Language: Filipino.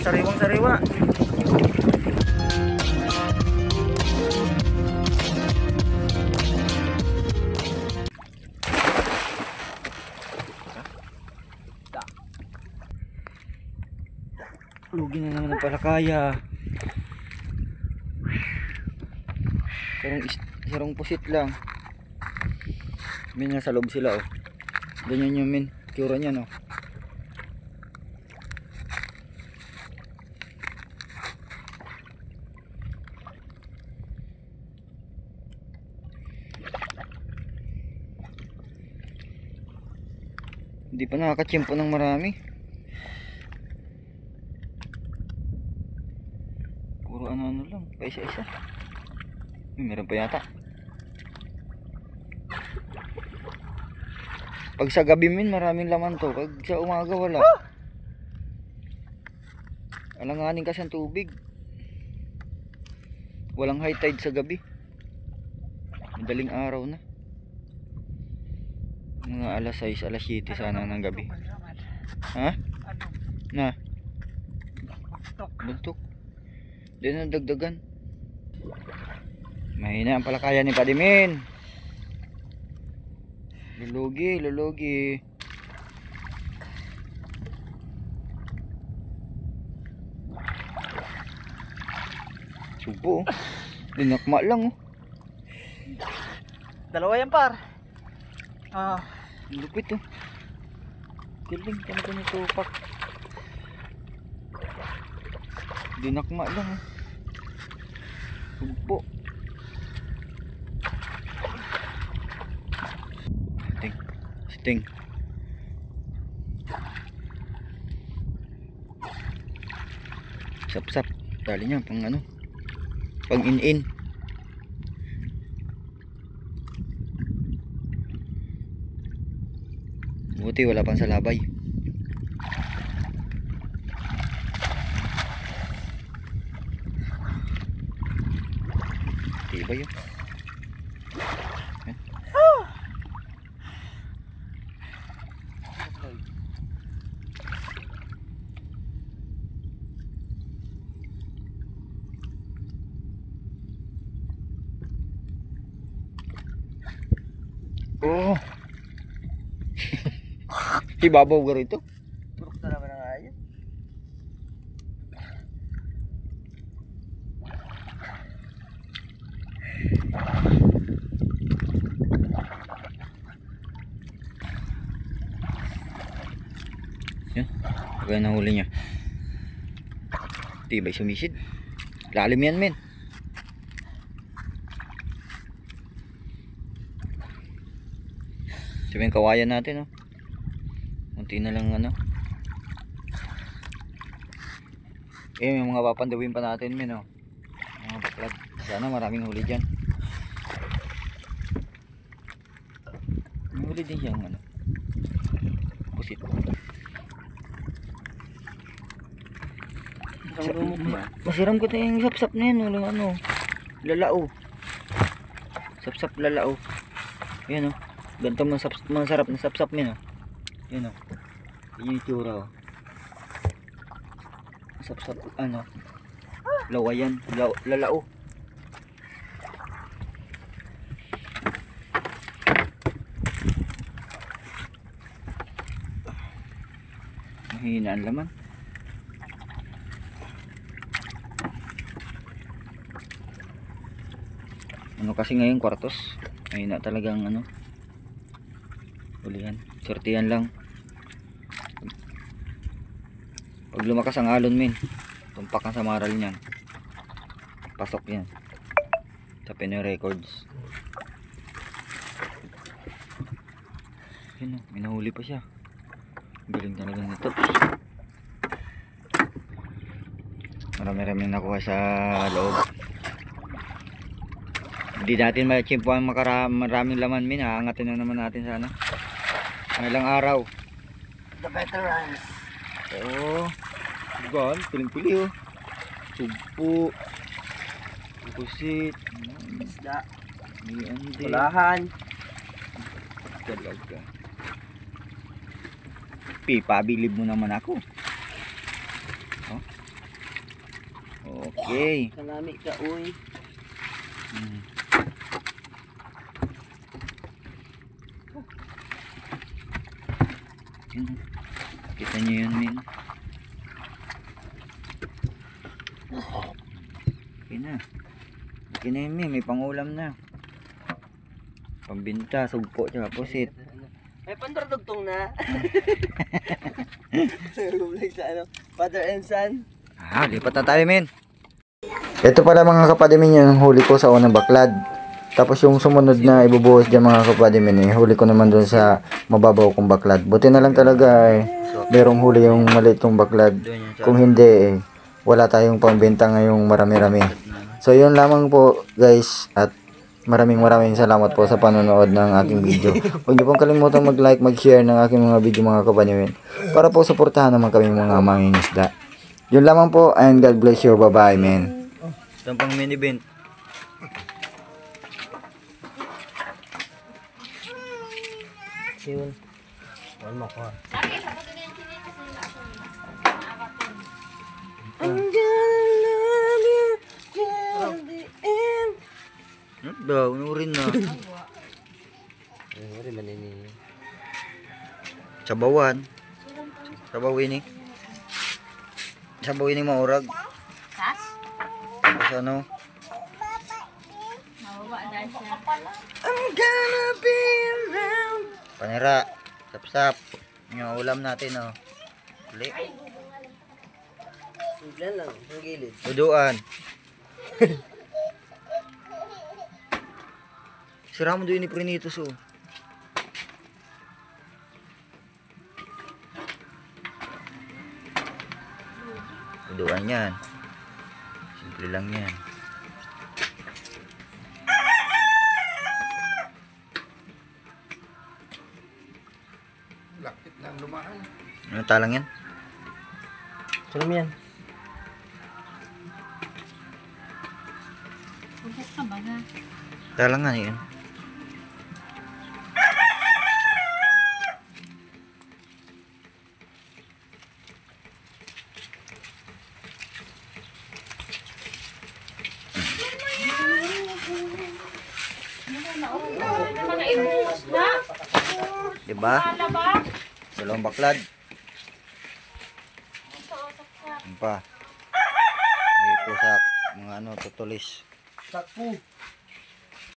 sariwang sariwa. Lugi na naman ang palakaya. Sarong pusit lang. Min, nasa loob sila oh. Ganyan yung min, cura niya no. Hindi pa nakakatsyempo ng marami. Puro ano lang, pa isa-isa. Meron pa yata. Pag sa gabi min, maraming laman to. Pag sa umaga wala. Alanganin kasi ang tubig. Walang high tide sa gabi. Madaling araw na. Mga alas 6, alas 7 sana ng gabi. Ha? Na? Buntok. Di na dagdagan. Mahina ang palakaya ni Padimin. Lulugi, lulugi. Subo. Dinakma lang oh. Dalawa yan par. Lupit oh. Galing ka na tupak. Dinakma lang oh. Subo. Sting. Sap-sap. Dali niya pang ano? Pang in-in. Buti wala pang salabay. Tibay yun. Oh. Ibabaw ka rito. Buruk na naman ang ayan. Yan. Pagka nahuli niya. Tibay sumisid. Lalim yan men. Sabihin kawayan natin oh. Munti na lang ano. May mga papandawin pa natin men oh. Mga baklat. Sana maraming huli dyan. May huli din siyang ano. Pusit. Masiram ko tayong sapsap na yan oh. Ano. Lalao. Sapsap lalao. Yan oh. Ganito masarap na sapsap min oh. Yan oh. Yan yung itsura oh. Sapsap ano. Lawayan. Lalao. Mahina ang laman. Ano kasi ngayon kwartos. Mahina talagang ano. Ulihan, sortihan lang. Pag lumakas ang alon min, tumpak ang samaral niyan. Pasok yan sa Pinoy Records. Yun o, minahuli pa siya. Galing talaga nito. Marami-rami nakuha sa loob. Hindi natin ma-chimpuan maraming laman min. Aangatin na naman natin sa ano. Ilang araw. The veterans. Oo. Gan, piling-pili oh. Sugpo. Pusit. Isda. Andi. Kulahan. Talaga. Pabilib mo naman ako. Oh. Okay. Kalami ka, uy. Hmm. Yun. Kita nyo yun, min. Okay na. Okay na yun, min. May pangulam na. Pambinta, sugpo, tsaka pusit. May pandardugtong na. Nag-vlog sa ano, father and son. Ah, lipat na tayo, min. Ito pala mga kapadimin yung huli ko sa unang baklad. Tapos yung sumunod na ibubuhos dyan mga kapadimin, huli ko naman dun sa mababaw kong baklad. Buti na lang talaga merong huli yung maliit kong baklad. Kung hindi wala tayong pambenta ngayong marami-rami. So yun lamang po guys, at maraming salamat po sa panonood ng aking video. Huwag niyo pong kalimutan mag-like, mag-share ng aking mga video mga kapadimin para po suportahan naman kami mga mangingisda. Yun lamang po, and God bless you. Bye-bye, men. Ito pang mini bent. Siwon. Wala mo ko. I'm gonna love you till the end. Daw, nurin na. Ay, man ini. Sabawan. Sabawin eh. Sabawin eh maurag. Sas? Tapos ano? Mawawa dahil siya. I'm gonna be around. Panira. Sapsap. Yung ulam natin oh. Uli. Simple lang, ang gilid. Duduan. Sira mo doon ni Prinitos oh. Duduan yan. Simple lang yan. Lakit lang lumaan. Ano talang yan? Salam yan. Pusat ka ba na? Talang nga yun. Mga ibuhos na? Diba? Wala ba? Dalawang baklad. Ano pa? May pusak. Mga ano, tutulis. Sakpo.